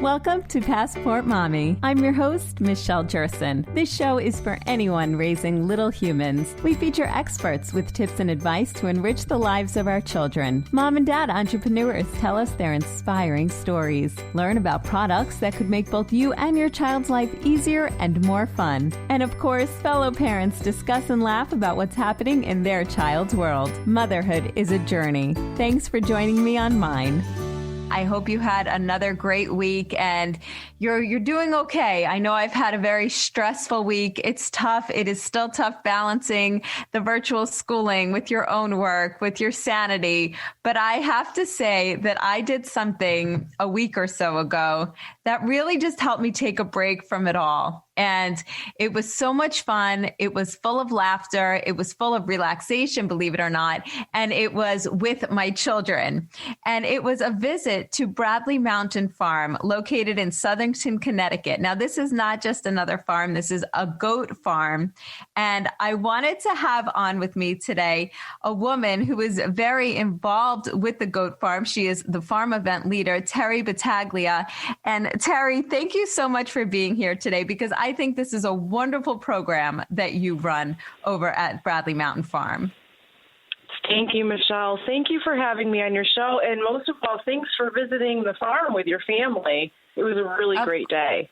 Welcome to Passport Mommy. I'm your host, Michelle Jerson. This show is for anyone raising little humans. We feature experts with tips and advice to enrich the lives of our children. Mom and dad entrepreneurs tell us their inspiring stories. Learn about products that could make both you and your child's life easier and more fun. And of course, fellow parents discuss and laugh about what's happening in their child's world. Motherhood is a journey. Thanks for joining me on mine. I hope you had another great week and you're doing okay. I know I've had a very stressful week. It's tough. It is still tough balancing the virtual schooling with your own work, with your sanity. But I have to say that I did something a week or so ago that really just helped me take a break from it all. And it was so much fun. It was full of laughter. It was full of relaxation, believe it or not. And it was with my children. And it was a visit to Bradley Mountain Farm, located in Southington, Connecticut. Now, this is not just another farm. This is a goat farm. And I wanted to have on with me today a woman who is very involved with the goat farm. She is the farm event leader, Terry Battaglia. And Terry, thank you so much for being here today, because I think this is a wonderful program that you run over at Bradley Mountain Farm. Thank you, Michelle. Thank you for having me on your show. And most of all, thanks for visiting the farm with your family. It was a really great day.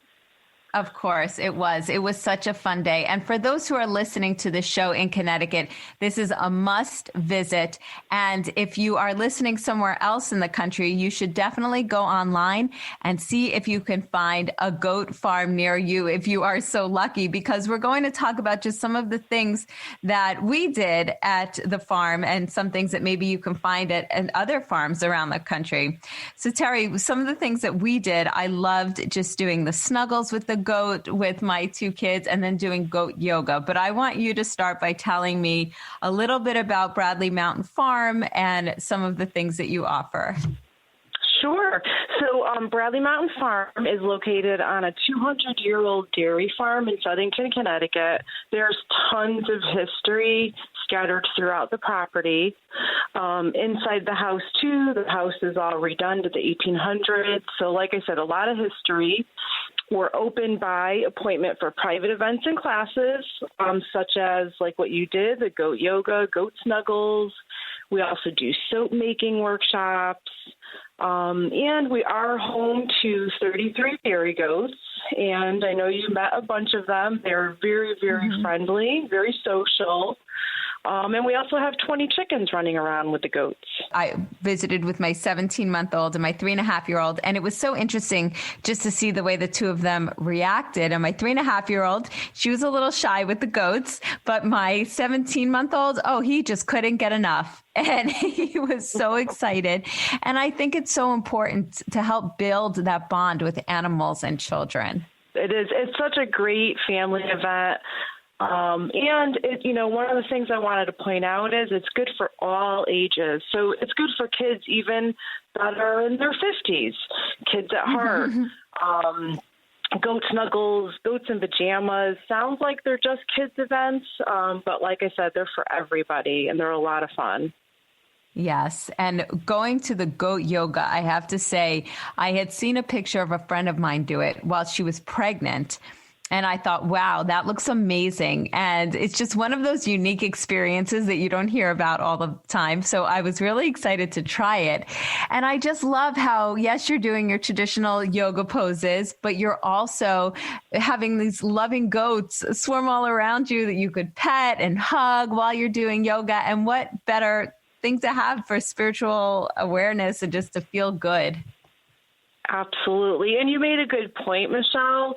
Of course, it was. It was such a fun day. And for those who are listening to this show in Connecticut, this is a must visit. And if you are listening somewhere else in the country, you should definitely go online and see if you can find a goat farm near you, if you are so lucky, because we're going to talk about just some of the things that we did at the farm and some things that maybe you can find at other farms around the country. So Terry, some of the things that we did, I loved just doing the snuggles with the goat with my two kids and then doing goat yoga. But I want you to start by telling me a little bit about Bradley Mountain Farm and some of the things that you offer. Sure. So Bradley Mountain Farm is located on a 200-year-old dairy farm in Southington, Connecticut. There's tons of history scattered throughout the property. Inside the house, too, the house is all redone to the 1800s. So like I said, a lot of history. We're open by appointment for private events and classes, such as like what you did, the goat yoga, goat snuggles. We also do soap making workshops. And we are home to 33 dairy goats. And I know you met a bunch of them. They're very, very friendly, very social. And we also have 20 chickens running around with the goats. I visited with my 17-month-old and my 3.5-year-old, and it was so interesting just to see the way the two of them reacted. And my 3.5-year-old, she was a little shy with the goats, but my 17-month-old, he just couldn't get enough. And he was so excited. And I think it's so important to help build that bond with animals and children. It is. It's such a great family event. And one of the things I wanted to point out is it's good for all ages. So it's good for kids even that are in their 50s, kids at heart. Goat snuggles, goats in pajamas. Sounds like they're just kids events. But like I said, they're for everybody and they're a lot of fun. Yes. And going to the goat yoga, I have to say, I had seen a picture of a friend of mine do it while she was pregnant. And I thought, wow, that looks amazing. And it's just one of those unique experiences that you don't hear about all the time. So I was really excited to try it. And I just love how, yes, you're doing your traditional yoga poses, but you're also having these loving goats swarm all around you that you could pet and hug while you're doing yoga. And what better thing to have for spiritual awareness and just to feel good. Absolutely. And you made a good point, Michelle.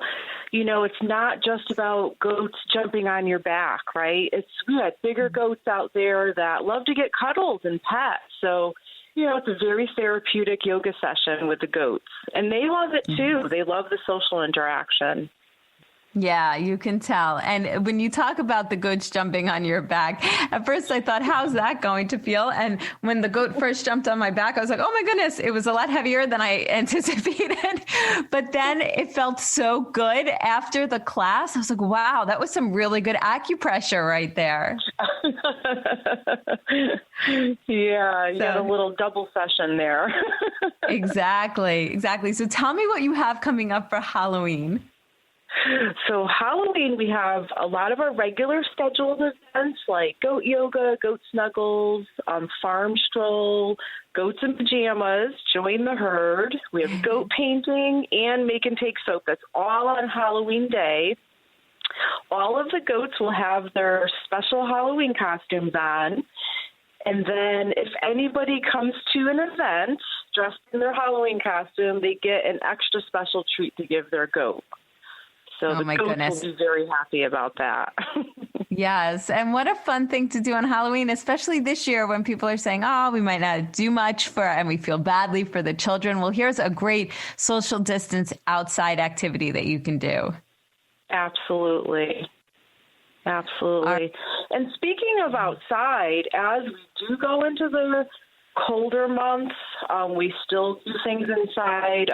It's not just about goats jumping on your back, right? We got bigger goats out there that love to get cuddled and pet. So, it's a very therapeutic yoga session with the goats. And they love it too. They love the social interaction. Yeah, you can tell. And when you talk about the goats jumping on your back, at first I thought, how's that going to feel? And when the goat first jumped on my back, I was like, oh my goodness, it was a lot heavier than I anticipated. But then it felt so good after the class. I was like, wow, that was some really good acupressure right there. Yeah, you got a little double session there. Exactly. So tell me what you have coming up for Halloween. So Halloween, we have a lot of our regular scheduled events like goat yoga, goat snuggles, farm stroll, goats in pajamas, join the herd. We have goat painting and make and take soap. That's all on Halloween day. All of the goats will have their special Halloween costumes on. And then if anybody comes to an event dressed in their Halloween costume, they get an extra special treat to give their goat. So the goats will be very happy about that. Yes. And what a fun thing to do on Halloween, especially this year when people are saying, oh, we might not do much and we feel badly for the children. Well, here's a great social distance outside activity that you can do. Absolutely. And speaking of outside, as we do go into the colder months, we still do things inside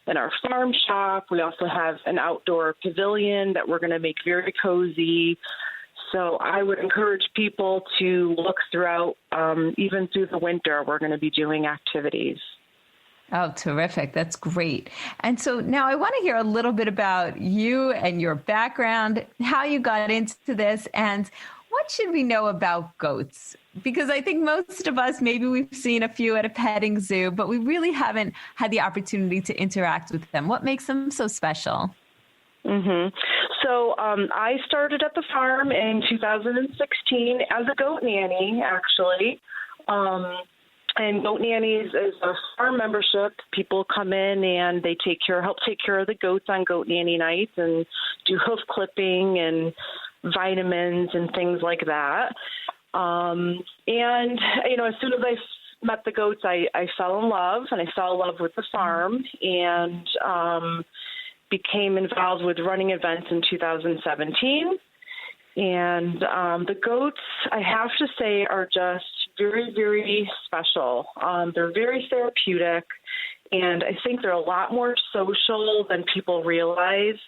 in our farm shop. We also have an outdoor pavilion that we're going to make very cozy. So I would encourage people to look throughout, even through the winter, we're going to be doing activities. Oh, terrific. That's great. And so now I want to hear a little bit about you and your background, how you got into this, and what should we know about goats? Because I think most of us, maybe we've seen a few at a petting zoo, but we really haven't had the opportunity to interact with them. What makes them so special? Mm-hmm. So I started at the farm in 2016 as a goat nanny, actually. And Goat Nannies is a farm membership. People come in and they help take care of the goats on Goat Nanny nights and do hoof clipping and vitamins and things like that. And, as soon as I met the goats, I fell in love, and I fell in love with the farm and became involved with running events in 2017. And the goats, I have to say, are just very, very special. They're very therapeutic, and I think they're a lot more social than people realize.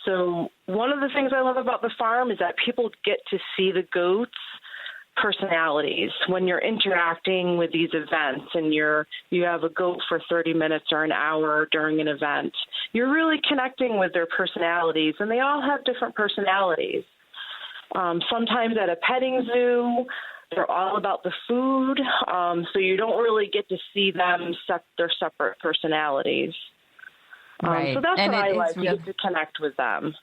So one of the things I love about the farm is that people get to see the goats' personalities when you're interacting with these events and you have a goat for 30 minutes or an hour during an event. You're really connecting with their personalities, and they all have different personalities. Sometimes at a petting zoo, they're all about the food, so you don't really get to see them their separate personalities. Right. So that's what I like. You get to connect with them.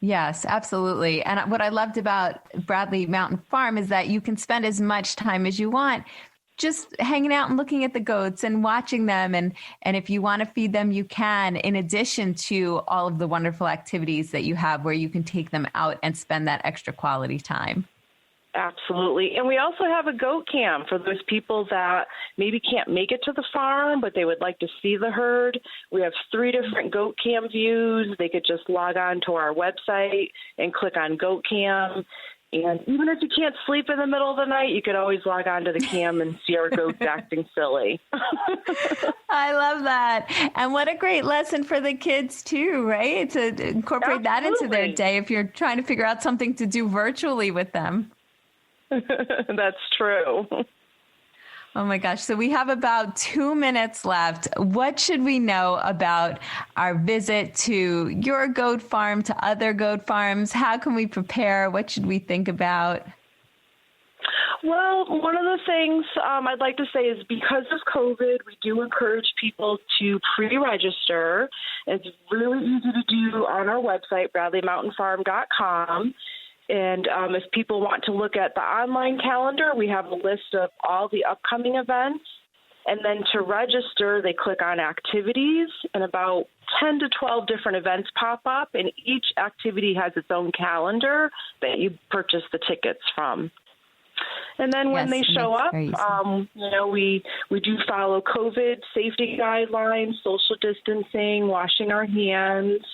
Yes, absolutely. And what I loved about Bradley Mountain Farm is that you can spend as much time as you want just hanging out and looking at the goats and watching them. And if you want to feed them, you can, in addition to all of the wonderful activities that you have where you can take them out and spend that extra quality time. Absolutely. And we also have a goat cam for those people that maybe can't make it to the farm, but they would like to see the herd. We have 3 different goat cam views. They could just log on to our website and click on goat cam. And even if you can't sleep in the middle of the night, you could always log on to the cam and see our goats acting silly. I love that. And what a great lesson for the kids too, right? To incorporate that into their day if you're trying to figure out something to do virtually with them. That's true. Oh my gosh. So we have about 2 minutes left. What should we know about our visit to your goat farm, to other goat farms? How can we prepare? What should we think about? Well, one of the things I'd like to say is because of COVID, we do encourage people to pre-register. It's really easy to do on our website, BradleyMountainFarm.com. And if people want to look at the online calendar, we have a list of all the upcoming events. And then to register, they click on activities, and about 10 to 12 different events pop up, and each activity has its own calendar that you purchase the tickets from. And then when they show up, we do follow COVID safety guidelines, social distancing, washing our hands.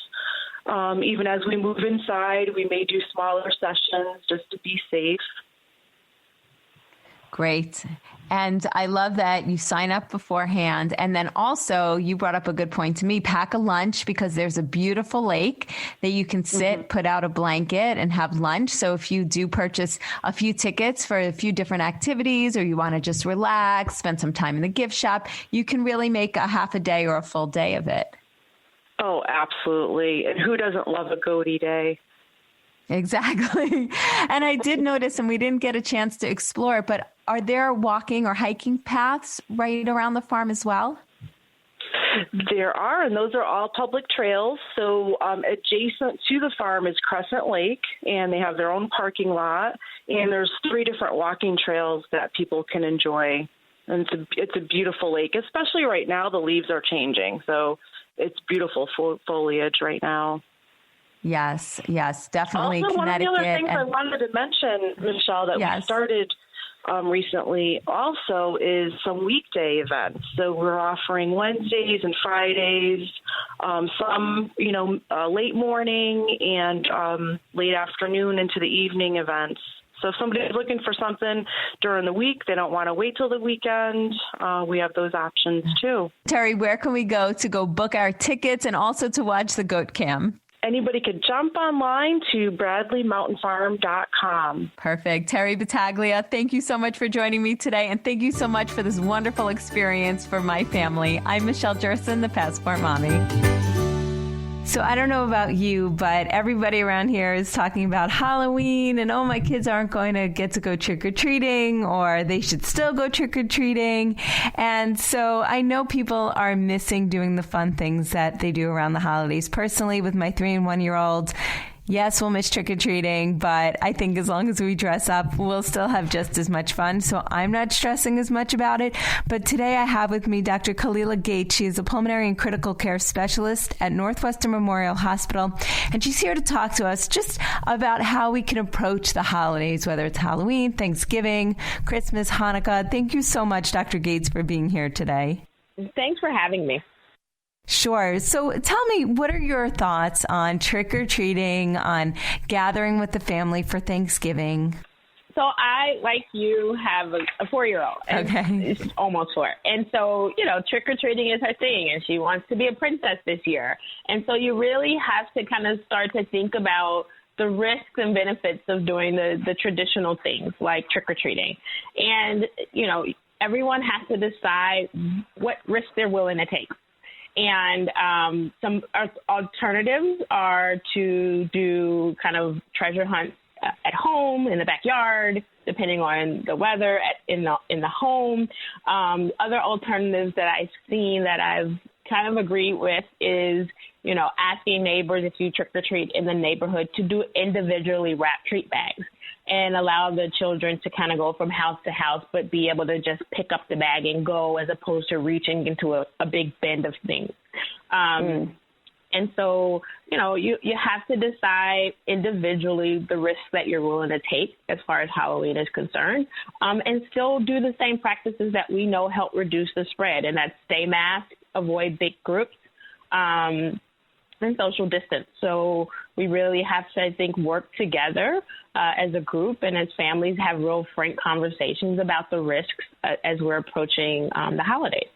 Even as we move inside, we may do smaller sessions just to be safe. Great. And I love that you sign up beforehand. And then also you brought up a good point to me, pack a lunch, because there's a beautiful lake that you can sit, put out a blanket and have lunch. So if you do purchase a few tickets for a few different activities, or you want to just relax, spend some time in the gift shop, you can really make a half a day or a full day of it. Oh, absolutely. And who doesn't love a goatee day? Exactly. And I did notice, and we didn't get a chance to explore it, but are there walking or hiking paths right around the farm as well? There are, and those are all public trails. So adjacent to the farm is Crescent Lake, and they have their own parking lot. And there's 3 different walking trails that people can enjoy. And it's a beautiful lake, especially right now. The leaves are changing, so it's beautiful foliage right now. Yes, definitely. Also, one of the other things I and wanted to mention, Michelle, that we started recently also is some weekday events. So we're offering Wednesdays and Fridays, some, late morning and late afternoon into the evening events. So if somebody's looking for something during the week, they don't want to wait till the weekend, we have those options too. Terry, where can we go to book our tickets and also to watch the goat cam? Anybody could jump online to BradleyMountainFarm.com. Perfect. Terry Battaglia, thank you so much for joining me today. And thank you so much for this wonderful experience for my family. I'm Michelle Jerson, the Passport Mommy. So I don't know about you, but everybody around here is talking about Halloween and, my kids aren't going to get to go trick-or-treating, or they should still go trick-or-treating. And so I know people are missing doing the fun things that they do around the holidays. Personally, with my 3 and 1-year-olds, yes, we'll miss trick-or-treating, but I think as long as we dress up, we'll still have just as much fun. So I'm not stressing as much about it. But today I have with me Dr. Kalila Gates. She is a pulmonary and critical care specialist at Northwestern Memorial Hospital. And she's here to talk to us just about how we can approach the holidays, whether it's Halloween, Thanksgiving, Christmas, Hanukkah. Thank you so much, Dr. Gates, for being here today. Thanks for having me. Sure. So tell me, what are your thoughts on trick-or-treating, on gathering with the family for Thanksgiving? So I, like you, have a 4-year-old. Okay. She's almost 4. And so, trick-or-treating is her thing, and she wants to be a princess this year. And so you really have to kind of start to think about the risks and benefits of doing the traditional things like trick-or-treating. And, everyone has to decide what risks they're willing to take. And some alternatives are to do kind of treasure hunts at home, in the backyard, depending on the weather, in the home. Other alternatives that I've seen that I've kind of agreed with is, asking neighbors if you trick-or-treat in the neighborhood to do individually wrapped treat bags and allow the children to kind of go from house to house, but be able to just pick up the bag and go, as opposed to reaching into a big bin of things. And so, you have to decide individually the risks that you're willing to take as far as Halloween is concerned, and still do the same practices that we know help reduce the spread, and that's stay masked, avoid big groups, and social distance. So we really have to, I think, work together as a group and as families, have real frank conversations about the risks as we're approaching the holidays.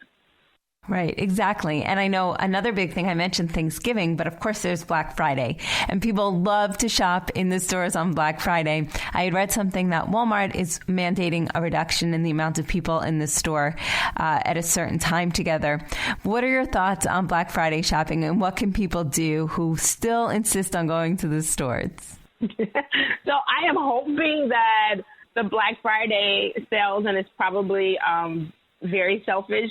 Right, exactly. And I know another big thing, I mentioned Thanksgiving, but of course there's Black Friday, and people love to shop in the stores on Black Friday. I had read something that Walmart is mandating a reduction in the amount of people in the store at a certain time together. What are your thoughts on Black Friday shopping, and what can people do who still insist on going to the stores? So I am hoping that the Black Friday sales, and it's probably very selfish,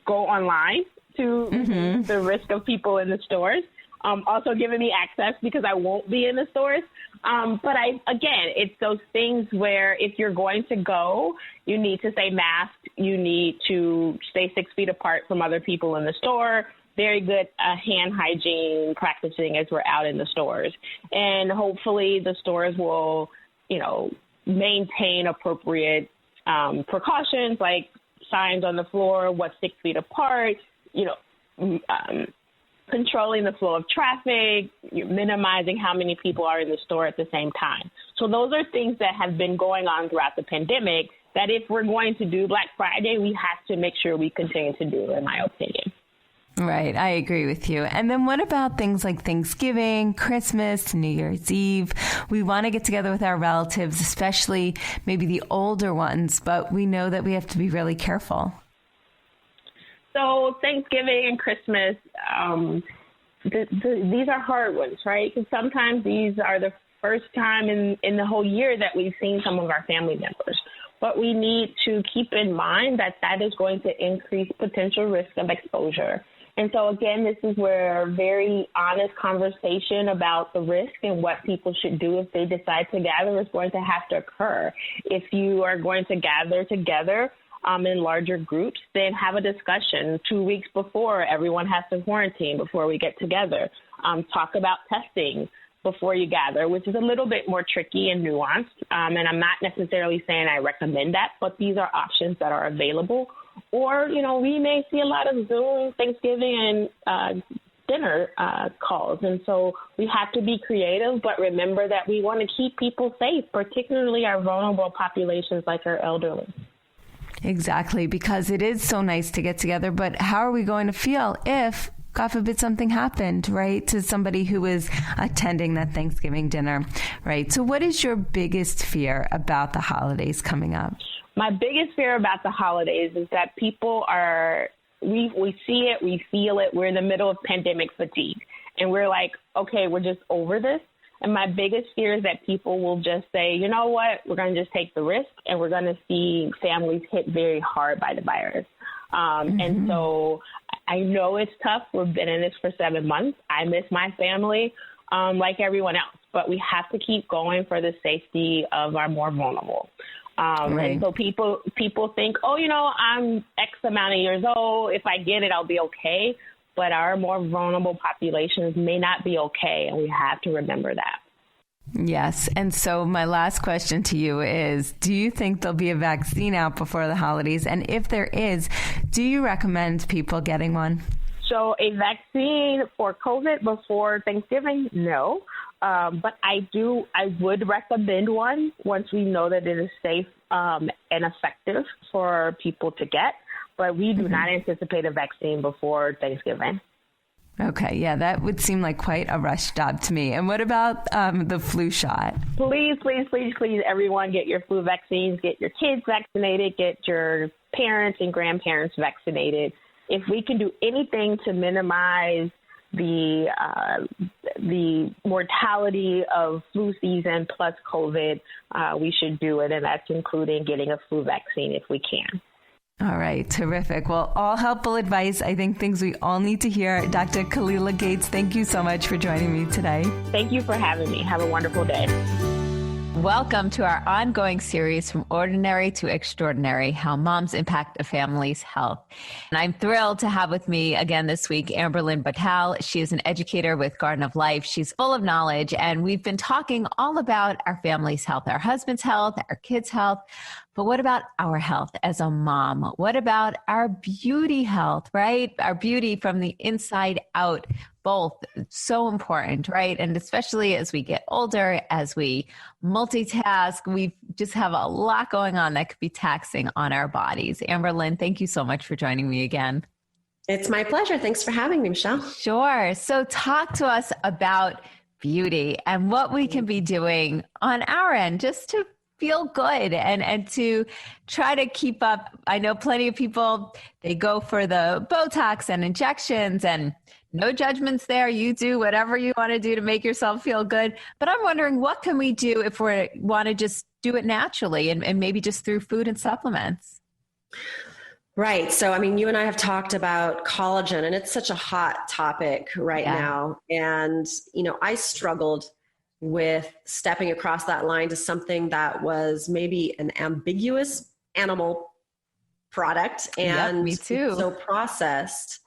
go online to the risk of people in the stores. Also giving me access because I won't be in the stores. But it's those things where if you're going to go, you need to stay masked. You need to stay 6 feet apart from other people in the store. Very good hand hygiene practicing as we're out in the stores. And hopefully the stores will, maintain appropriate precautions, like signs on the floor, what's 6 feet apart, controlling the flow of traffic, minimizing how many people are in the store at the same time. So those are things that have been going on throughout the pandemic that if we're going to do Black Friday, we have to make sure we continue to do, in my opinion. Right. I agree with you. And then what about things like Thanksgiving, Christmas, New Year's Eve? We want to get together with our relatives, especially maybe the older ones, but we know that we have to be really careful. So Thanksgiving and Christmas, these are hard ones, right? Because sometimes these are the first time in the whole year that we've seen some of our family members. But we need to keep in mind that that is going to increase potential risk of exposure. And so, again, this is where a very honest conversation about the risk and what people should do if they decide to gather is going to have to occur. If you are going to gather together in larger groups, then have a discussion 2 weeks before everyone has to quarantine before we get together. Talk about testing before you gather, which is a little bit more tricky and nuanced. And I'm not necessarily saying I recommend that, but these are options that are available. Or, we may see a lot of Zoom, Thanksgiving, and dinner calls. And so we have to be creative, but remember that we want to keep people safe, particularly our vulnerable populations like our elderly. Exactly, because it is so nice to get together, but how are we going to feel if, God forbid, something happened, right, to somebody who is attending that Thanksgiving dinner, right? So what is your biggest fear about the holidays coming up? My biggest fear about the holidays is that people we see it, we feel it, we're in the middle of pandemic fatigue. And we're like, okay, we're just over this. And my biggest fear is that people will just say, you know what, we're going to just take the risk and we're going to see families hit very hard by the virus. And so I know it's tough. We've been in this for 7 months. I miss my family like everyone else, but we have to keep going for the safety of our more vulnerable. Right. And so people think, I'm X amount of years old. If I get it, I'll be okay. But our more vulnerable populations may not be okay, and we have to remember that. Yes. And so my last question to you is, do you think there'll be a vaccine out before the holidays? And if there is, do you recommend people getting one? So a vaccine for COVID before Thanksgiving, no. But I would recommend one once we know that it is safe and effective for people to get. But we do not anticipate a vaccine before Thanksgiving. Okay. Yeah, that would seem like quite a rush job to me. And what about the flu shot? Please, everyone get your flu vaccines, get your kids vaccinated, get your parents and grandparents vaccinated. If we can do anything to minimize the mortality of flu season plus COVID, we should do it. And that's including getting a flu vaccine if we can. All right. Terrific. Well, all helpful advice. I think things we all need to hear. Dr. Khalila Gates, thank you so much for joining me today. Thank you for having me. Have a wonderful day. Welcome to our ongoing series, From Ordinary to Extraordinary, How Moms Impact a Family's Health. And I'm thrilled to have with me again this week, Amberlynn Batal. She is an educator with Garden of Life. She's full of knowledge, and we've been talking all about our family's health, our husband's health, our kids' health. But what about our health as a mom? What about our beauty health, right? Our beauty from the inside out, both so important, right? And especially as we get older, as we multitask, we just have a lot going on that could be taxing on our bodies. Amberlynn, thank you so much for joining me again. It's my pleasure. Thanks for having me, Michelle. Sure. So talk to us about beauty and what we can be doing on our end just to feel good and to try to keep up. I know plenty of people, they go for the Botox and injections, and no judgments there. You do whatever you want to do to make yourself feel good. But I'm wondering, what can we do if we want to just do it naturally and maybe just through food and supplements? Right. So, I mean, you and I have talked about collagen, and it's such a hot topic right now. And, I struggled with stepping across that line to something that was maybe an ambiguous animal product and me too. So processed.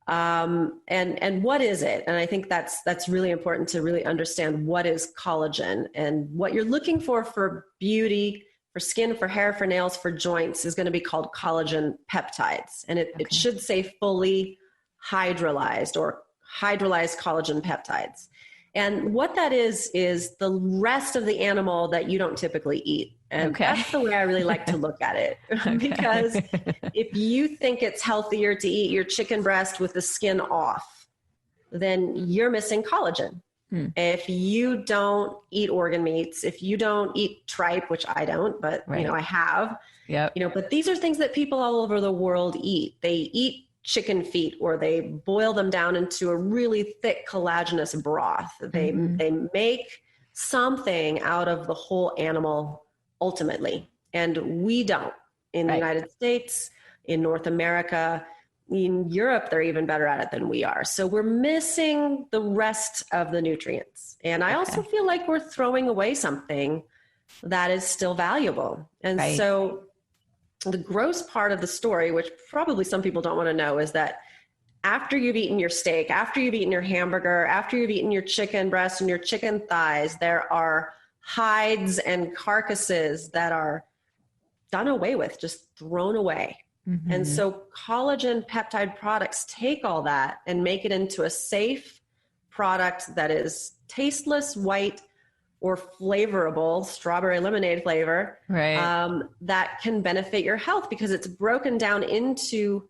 And what is it? And I think that's really important to really understand what is collagen, and what you're looking for beauty, for skin, for hair, for nails, for joints is going to be called collagen peptides. And it should say fully hydrolyzed or hydrolyzed collagen peptides. And what that is the rest of the animal that you don't typically eat. And that's the way I really like to look at it. Because if you think it's healthier to eat your chicken breast with the skin off, then you're missing collagen. If you don't eat organ meats, if you don't eat tripe, which I don't, but I have, but these are things that people all over the world eat. They eat chicken feet, or they boil them down into a really thick collagenous broth. They make something out of the whole animal ultimately. And we don't in the United States, in North America. In Europe, they're even better at it than we are. So we're missing the rest of the nutrients. And I also feel like we're throwing away something that is still valuable. And so the gross part of the story, which probably some people don't want to know, is that after you've eaten your steak, after you've eaten your hamburger, after you've eaten your chicken breast and your chicken thighs, there are hides and carcasses that are done away with, just thrown away. And so collagen peptide products take all that and make it into a safe product that is tasteless, white, or flavorable, strawberry lemonade flavor, that can benefit your health because it's broken down into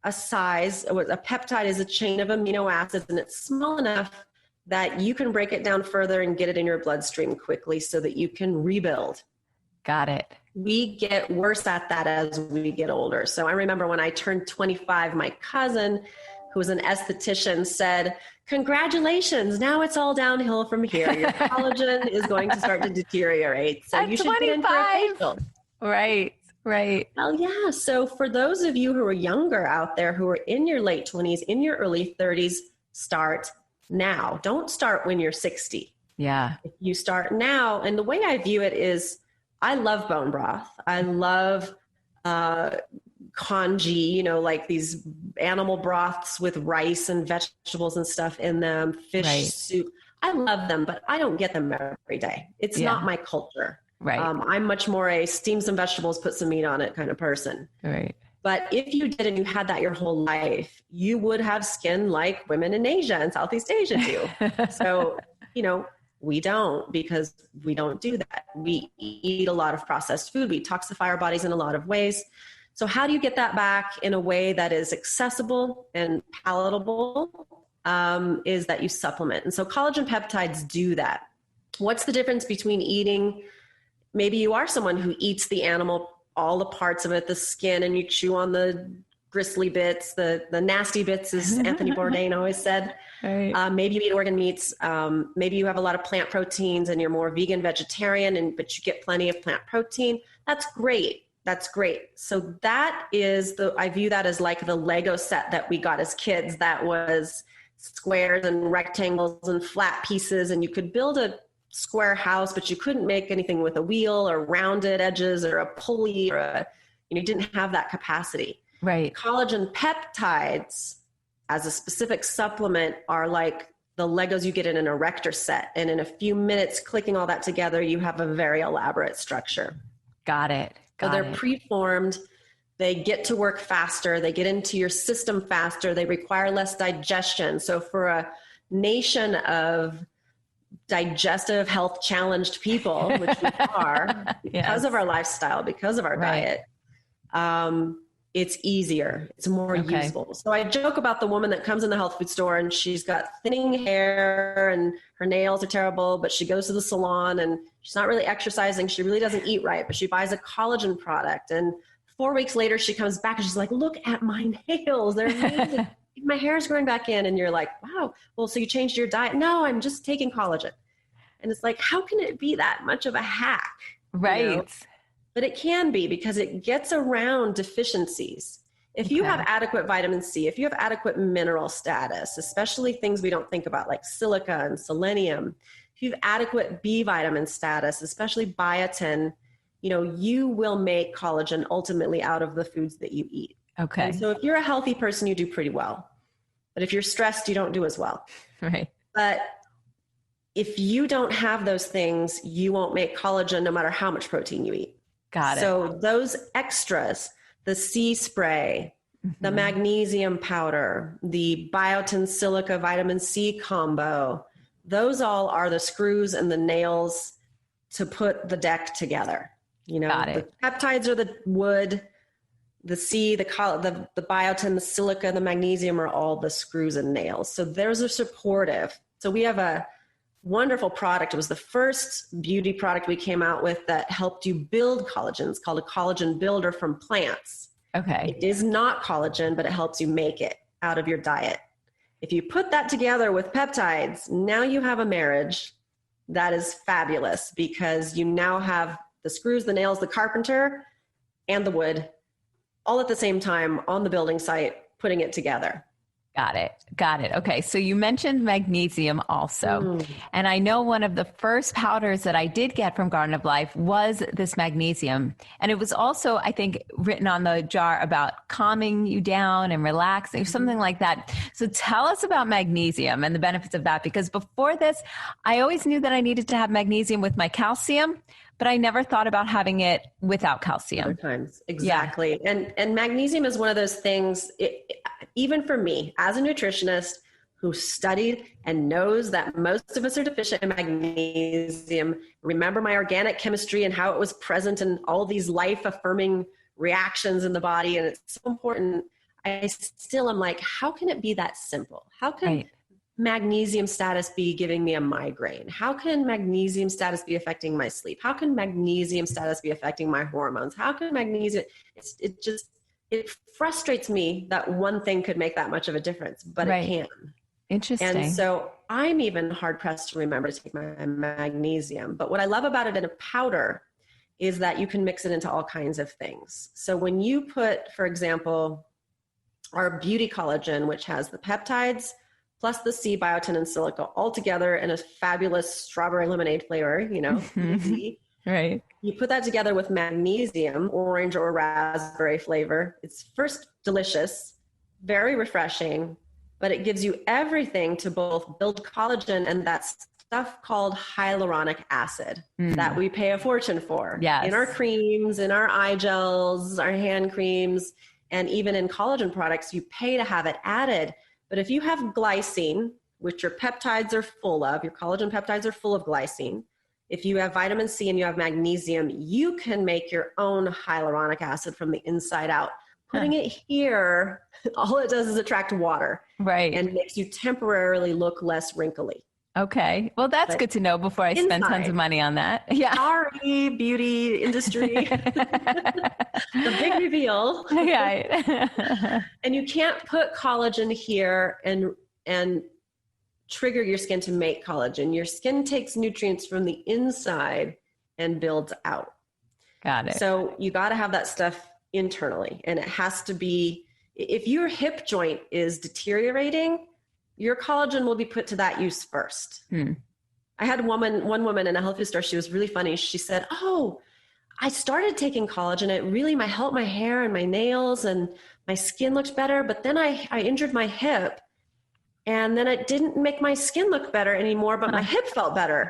a size. A peptide is a chain of amino acids, and it's small enough that you can break it down further and get it in your bloodstream quickly so that you can rebuild. Got it. We get worse at that as we get older. So I remember when I turned 25, my cousin, who was an esthetician, said, "Congratulations, now it's all downhill from here. Your collagen is going to start to deteriorate. So you should get in for a facial." Right. Well, yeah. So for those of you who are younger out there, who are in your late 20s, in your early 30s, start now. Don't start when you're 60. Yeah. If you start now, and the way I view it is, I love bone broth. I love congee, like these animal broths with rice and vegetables and stuff in them, fish soup. I love them, but I don't get them every day. It's not my culture. Right. I'm much more a steam some vegetables, put some meat on it kind of person. Right. But if you did and you had that your whole life, you would have skin like women in Asia and Southeast Asia do. So, we don't, because we don't do that. We eat a lot of processed food. We toxify our bodies in a lot of ways. So how do you get that back in a way that is accessible and palatable? Is that you supplement. And so collagen peptides do that. What's the difference between eating, maybe you are someone who eats the animal, all the parts of it, the skin, and you chew on the gristly bits, the nasty bits, as Anthony Bourdain always said. Maybe you eat organ meats. Maybe you have a lot of plant proteins and you're more vegan, vegetarian, but you get plenty of plant protein. That's great. So that is I view that as like the Lego set that we got as kids. That was squares and rectangles and flat pieces, and you could build a square house, but you couldn't make anything with a wheel or rounded edges or a pulley or you didn't have that capacity. Right. Collagen peptides as a specific supplement are like the Legos you get in an erector set. And in a few minutes, clicking all that together, you have a very elaborate structure. Got it. So they're preformed. They get to work faster. They get into your system faster. They require less digestion. So for a nation of digestive health challenged people, which we are because of our lifestyle, because of our diet, it's easier. It's more usable. So I joke about the woman that comes in the health food store and she's got thinning hair and her nails are terrible, but she goes to the salon and she's not really exercising. She really doesn't eat right, but she buys a collagen product. And 4 weeks later, she comes back and she's like, "Look at my nails. They're amazing. My hair is growing back in." And you're like, "Wow, well, so you changed your diet?" "No, I'm just taking collagen." And it's like, how can it be that much of a hack? Right. But it can be, because it gets around deficiencies. If you have adequate vitamin C, if you have adequate mineral status, especially things we don't think about like silica and selenium, if you have adequate B vitamin status, especially biotin, you will make collagen ultimately out of the foods that you eat. Okay. And so if you're a healthy person, you do pretty well. But if you're stressed, you don't do as well. Right. But if you don't have those things, you won't make collagen no matter how much protein you eat. Got it. So those extras, the sea spray, the magnesium powder, the biotin silica vitamin C combo. Those all are the screws and the nails to put the deck together. You know, the peptides are the wood, the C, the biotin, the silica, the magnesium are all the screws and nails. So those are supportive. So we have a wonderful product. It was the first beauty product we came out with that helped you build collagen. It's called a collagen builder from plants. Okay. It is not collagen, but it helps you make it out of your diet. If you put that together with peptides, now you have a marriage that is fabulous, because you now have the screws, the nails, the carpenter, and the wood all at the same time on the building site, putting it together. Got it. Okay. So you mentioned magnesium also. And I know one of the first powders that I did get from Garden of Life was this magnesium. And it was also, I think, written on the jar about calming you down and relaxing, something like that. So tell us about magnesium and the benefits of that, because before this, I always knew that I needed to have magnesium with my calcium, but I never thought about having it without calcium. Other times. Exactly. Yeah. And magnesium is one of those things, even for me as a nutritionist who studied and knows that most of us are deficient in magnesium, remember my organic chemistry and how it was present in all these life affirming reactions in the body. And it's so important. I still am like, how can it be that simple? How can magnesium status be giving me a migraine? How can magnesium status be affecting my sleep? How can magnesium status be affecting my hormones? How can magnesium, it frustrates me that one thing could make that much of a difference, but it can. Interesting. And so I'm even hard pressed to remember to take my magnesium. But what I love about it in a powder is that you can mix it into all kinds of things. So when you put, for example, our beauty collagen, which has the peptides, plus the C, biotin, and silica all together in a fabulous strawberry lemonade flavor, you know, right. You put that together with magnesium, orange or raspberry flavor. It's first delicious, very refreshing, but it gives you everything to both build collagen and that stuff called hyaluronic acid that we pay a fortune for. Yes. In our creams, in our eye gels, our hand creams, and even in collagen products, you pay to have it added. But if you have glycine, which your peptides are full of, your collagen peptides are full of glycine. If you have vitamin C and you have magnesium, you can make your own hyaluronic acid from the inside out. Putting it here, all it does is attract water. Right. And makes you temporarily look less wrinkly. Okay. Well, that's good to know before I spend tons of money on that. Yeah. Sorry, beauty industry. The big reveal. Right. And you can't put collagen here and trigger your skin to make collagen. Your skin takes nutrients from the inside and builds out. Got it. So you got to have that stuff internally, and it has to be, if your hip joint is deteriorating, your collagen will be put to that use first. I had one woman in a health food store. She was really funny. She said, "Oh, I started taking collagen. It really helped my hair and my nails and my skin looked better. But then I injured my hip, and then it didn't make my skin look better anymore, but my hip felt better."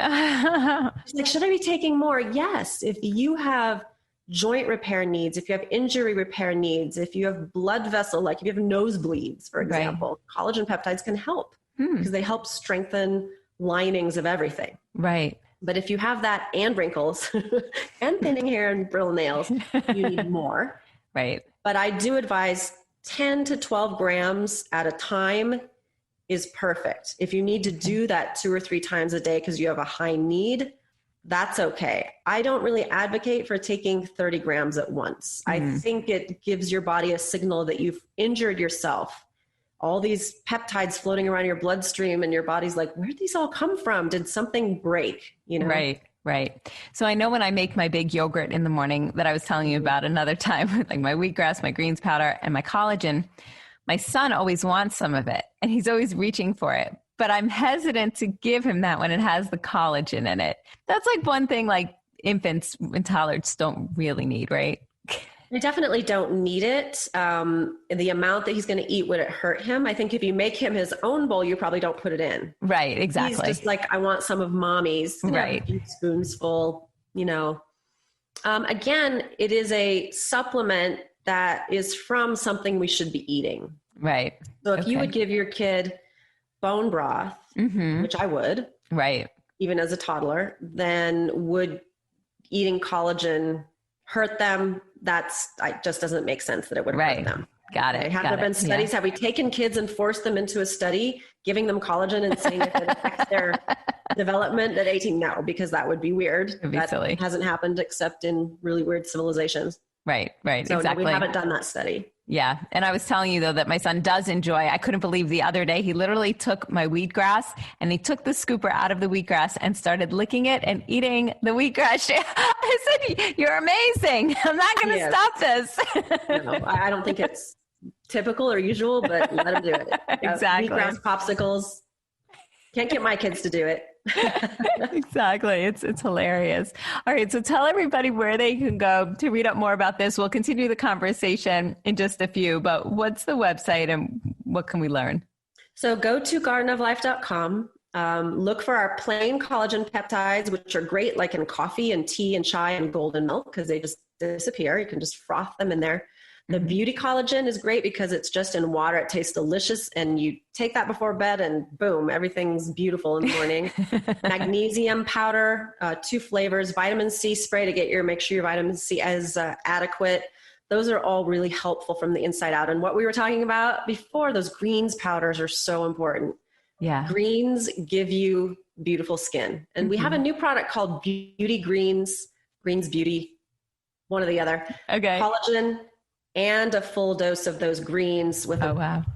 She's like, "Should I be taking more?" Yes. If you have joint repair needs, if you have injury repair needs, if you have blood vessel, like if you have nosebleeds, for example, collagen peptides can help because they help strengthen linings of everything. Right. But if you have that and wrinkles and thinning hair and brittle nails, you need more. Right. But I do advise 10 to 12 grams at a time is perfect. If you need to do that 2 or 3 times a day because you have a high need, that's okay. I don't really advocate for taking 30 grams at once. I think it gives your body a signal that you've injured yourself. All these peptides floating around your bloodstream and your body's like, where'd these all come from? Did something break? You know? Right. So I know when I make my big yogurt in the morning that I was telling you about another time, like my wheatgrass, my greens powder, and my collagen, my son always wants some of it and he's always reaching for it. But I'm hesitant to give him that when it has the collagen in it. That's like one thing like infants and toddlers don't really need, right? I definitely don't need it. The amount that he's going to eat, would it hurt him? I think if you make him his own bowl, you probably don't put it in. Right, exactly. He's just like, I want some of mommy's. Right. A spoonsful, you know. Again, it is a supplement that is from something we should be eating. Right. So if you would give your kid bone broth, which I would, right, even as a toddler, then would eating collagen hurt them? It just doesn't make sense that it would hurt them. Got it. Have there been studies? Have we taken kids and forced them into a study, giving them collagen and saying if it affects their development at 18? No, because that would be weird. It'd be that silly. Hasn't happened except in really weird civilizations. Right, So exactly. we haven't done that study. Yeah. And I was telling you, though, that my son does enjoy, I couldn't believe the other day, he literally took my wheatgrass and he took the scooper out of the wheatgrass and started licking it and eating the wheatgrass. I said, you're amazing. I'm not going to stop this. No, I don't think it's typical or usual, but let them do it. Exactly. Wheatgrass popsicles. Can't get my kids to do it. Exactly. It's hilarious. All right. So tell everybody where they can go to read up more about this. We'll continue the conversation in just a few, but what's the website and what can we learn? So go to gardenoflife.com. Look for our plain collagen peptides, which are great, like in coffee and tea and chai and golden milk, because they just disappear. You can just froth them in there. The beauty collagen is great because it's just in water. It tastes delicious. And you take that before bed and boom, everything's beautiful in the morning. Magnesium powder, 2 flavors, vitamin C spray to make sure your vitamin C is adequate. Those are all really helpful from the inside out. And what we were talking about before, those greens powders are so important. Yeah. Greens give you beautiful skin. And we have a new product called Beauty Greens Beauty, one or the other. Okay. Collagen and a full dose of those greens with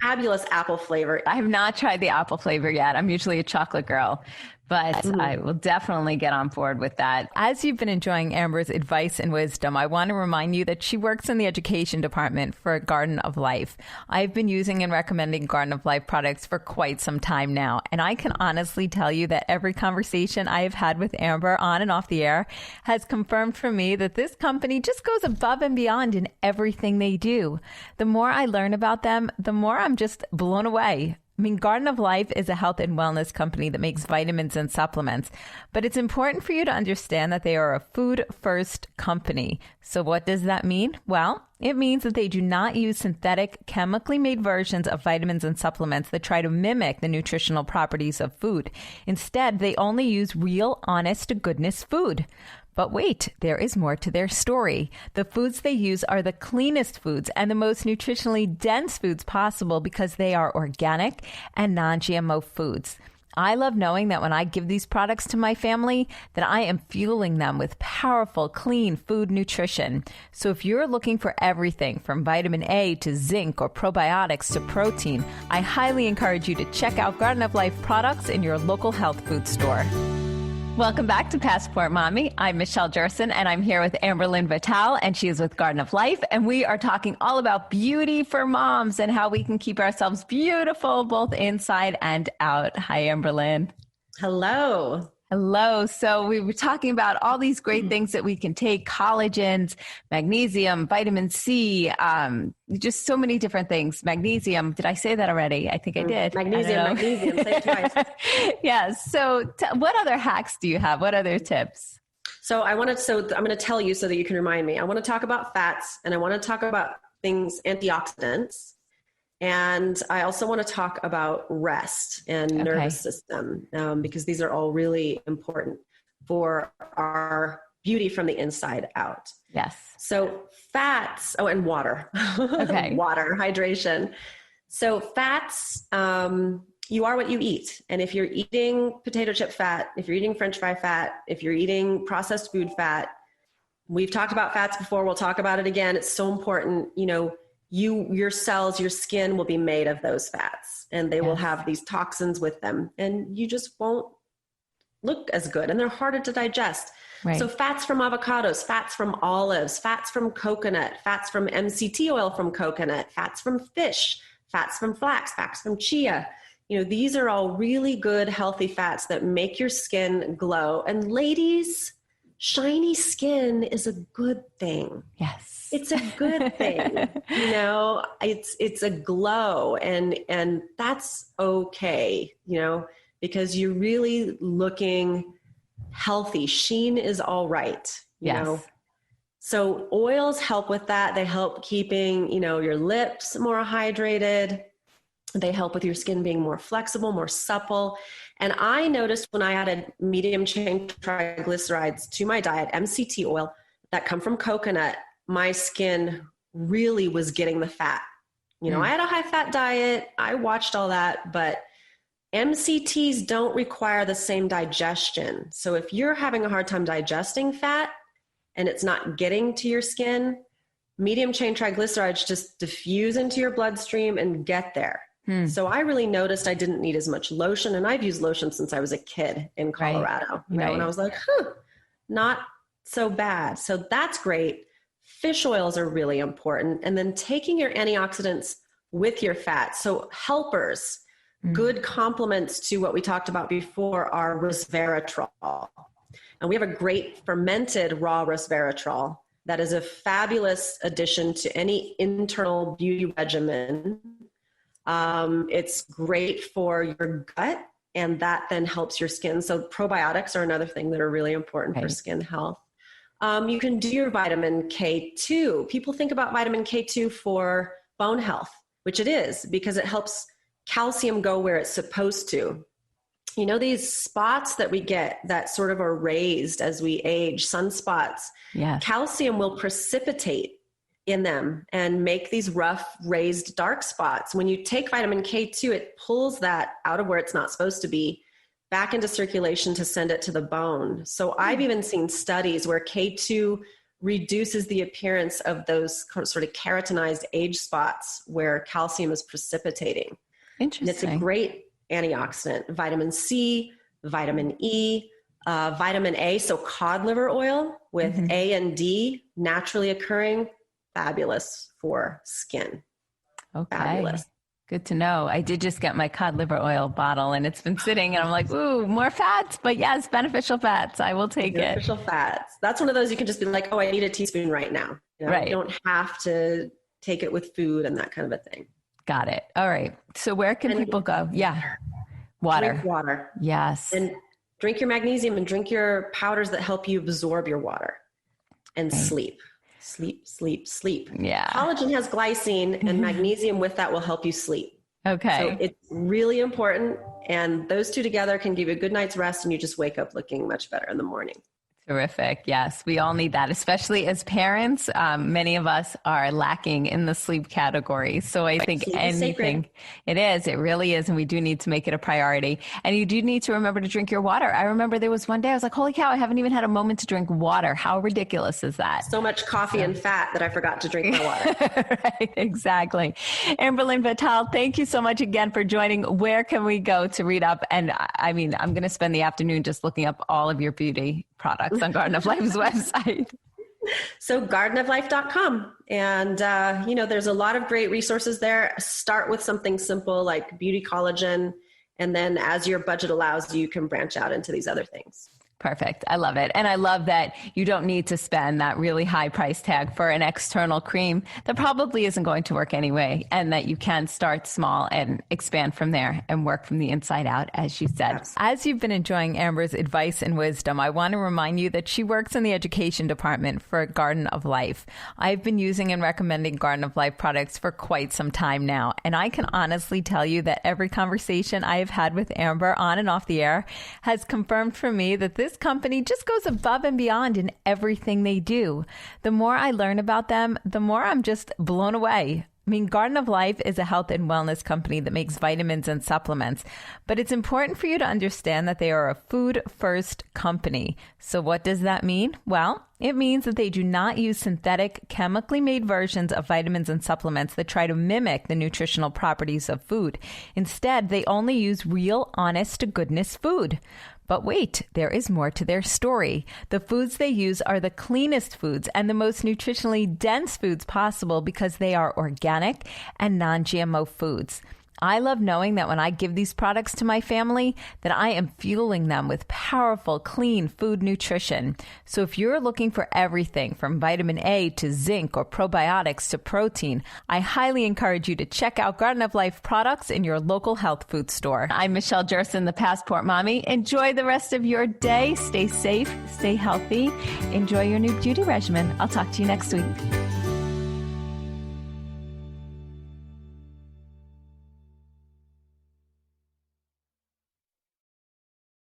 fabulous apple flavor. I have not tried the apple flavor yet. I'm usually a chocolate girl, but I will definitely get on board with that. As you've been enjoying Amber's advice and wisdom, I want to remind you that she works in the education department for Garden of Life. I've been using and recommending Garden of Life products for quite some time now, and I can honestly tell you that every conversation I have had with Amber on and off the air has confirmed for me that this company just goes above and beyond in everything they do. The more I learn about them, the more I'm just blown away. I mean, Garden of Life is a health and wellness company that makes vitamins and supplements, but it's important for you to understand that they are a food-first company. So what does that mean? Well, it means that they do not use synthetic, chemically made versions of vitamins and supplements that try to mimic the nutritional properties of food. Instead, they only use real, honest-to-goodness food. But wait, there is more to their story. The foods they use are the cleanest foods and the most nutritionally dense foods possible because they are organic and non-GMO foods. I love knowing that when I give these products to my family, that I am fueling them with powerful, clean food nutrition. So if you're looking for everything from vitamin A to zinc or probiotics to protein, I highly encourage you to check out Garden of Life products in your local health food store. Welcome back to Passport Mommy. I'm Michelle Jerson, and I'm here with Amberlynn Vital, and she is with Garden of Life. And we are talking all about beauty for moms and how we can keep ourselves beautiful both inside and out. Hi, Amberlynn. Hello. Hello. So we were talking about all these great things that we can take: collagens, magnesium, vitamin C, just so many different things. Magnesium. Did I say that already? I think I did. Magnesium. Say it twice. Yes. So what other hacks do you have? What other tips? So I'm going to tell you so that you can remind me. I want to talk about fats, and I want to talk about things, antioxidants. And I also want to talk about rest and nervous system, because these are all really important for our beauty from the inside out. Yes. So fats, and water. Okay. Water, hydration. So fats, you are what you eat. And if you're eating potato chip fat, if you're eating French fry fat, if you're eating processed food fat, we've talked about fats before. We'll talk about it again. It's so important. Your cells, your skin will be made of those fats, and they will have these toxins with them, and you just won't look as good, and they're harder to digest. Right. So fats from avocados, fats from olives, fats from coconut, fats from MCT oil from coconut, fats from fish, fats from flax, fats from chia. These are all really good, healthy fats that make your skin glow. And ladies, shiny skin is a good thing. Yes. It's a good thing. It's a glow, and that's okay, because you're really looking healthy. Sheen is all right, you know? So oils help with that. They help keeping, your lips more hydrated. They help with your skin being more flexible, more supple. And I noticed when I added medium chain triglycerides to my diet, MCT oil that come from coconut, my skin really was getting the fat. I had a high fat diet. I watched all that, but MCTs don't require the same digestion. So if you're having a hard time digesting fat and it's not getting to your skin, medium chain triglycerides just diffuse into your bloodstream and get there. So I really noticed I didn't need as much lotion, and I've used lotion since I was a kid in Colorado, and I was like, not so bad. So that's great. Fish oils are really important. And then taking your antioxidants with your fat. So helpers, good complements to what we talked about before are resveratrol. And we have a great fermented raw resveratrol that is a fabulous addition to any internal beauty regimen. It's great for your gut, and that then helps your skin. So probiotics are another thing that are really important for skin health. You can do your vitamin K2. People think about vitamin K2 for bone health, which it is, because it helps calcium go where it's supposed to. These spots that we get that sort of are raised as we age, sunspots, calcium will precipitate in them and make these rough raised dark spots. When you take vitamin K2, it pulls that out of where it's not supposed to be back into circulation to send it to the bone. So I've even seen studies where K2 reduces the appearance of those sort of keratinized age spots where calcium is precipitating. Interesting. And it's a great antioxidant. Vitamin C, vitamin E, vitamin A, so cod liver oil with A and D naturally occurring, fabulous for skin. Okay. Fabulous. Good to know. I did just get my cod liver oil bottle, and it's been sitting, and I'm like, ooh, more fats, but yes, beneficial fats. I will take beneficial fats. That's one of those you can just be like, oh, I need a teaspoon right now. Right. You don't have to take it with food and that kind of a thing. Got it. All right. So where can people go? Yeah. Water. Drink water. Yes. And drink your magnesium and drink your powders that help you absorb your water, and sleep. Sleep. Yeah. Collagen has glycine, and magnesium with that will help you sleep. Okay. So it's really important. And those two together can give you a good night's rest, and you just wake up looking much better in the morning. Terrific. Yes, we all need that, especially as parents. Many of us are lacking in the sleep category. So I think anything, it really is. And we do need to make it a priority. And you do need to remember to drink your water. I remember there was one day I was like, holy cow, I haven't even had a moment to drink water. How ridiculous is that? So much coffee and fat that I forgot to drink my water. Right, exactly. Amberlynn Vitale, thank you so much again for joining. Where can we go to read up? And I mean, I'm going to spend the afternoon just looking up all of your beauty products on Garden of Life's website. So gardenoflife.com. And, there's a lot of great resources there. Start with something simple like beauty collagen. And then as your budget allows, you can branch out into these other things. Perfect. I love it. And I love that you don't need to spend that really high price tag for an external cream that probably isn't going to work anyway, and that you can start small and expand from there and work from the inside out, as she said. Absolutely. As you've been enjoying Amber's advice and wisdom, I want to remind you that she works in the education department for Garden of Life. I've been using and recommending Garden of Life products for quite some time now, and I can honestly tell you that every conversation I have had with Amber on and off the air has confirmed for me that this company just goes above and beyond in everything they do. The more I learn about them, the more I'm just blown away. I mean, Garden of Life is a health and wellness company that makes vitamins and supplements, but it's important for you to understand that they are a food-first company. So what does that mean? Well, it means that they do not use synthetic, chemically made versions of vitamins and supplements that try to mimic the nutritional properties of food. Instead, they only use real, honest-to-goodness food. But wait, there is more to their story. The foods they use are the cleanest foods and the most nutritionally dense foods possible because they are organic and non-GMO foods. I love knowing that when I give these products to my family, that I am fueling them with powerful, clean food nutrition. So if you're looking for everything from vitamin A to zinc or probiotics to protein, I highly encourage you to check out Garden of Life products in your local health food store. I'm Michelle Jerson, the Passport Mommy. Enjoy the rest of your day. Stay safe, stay healthy. Enjoy your new beauty regimen. I'll talk to you next week.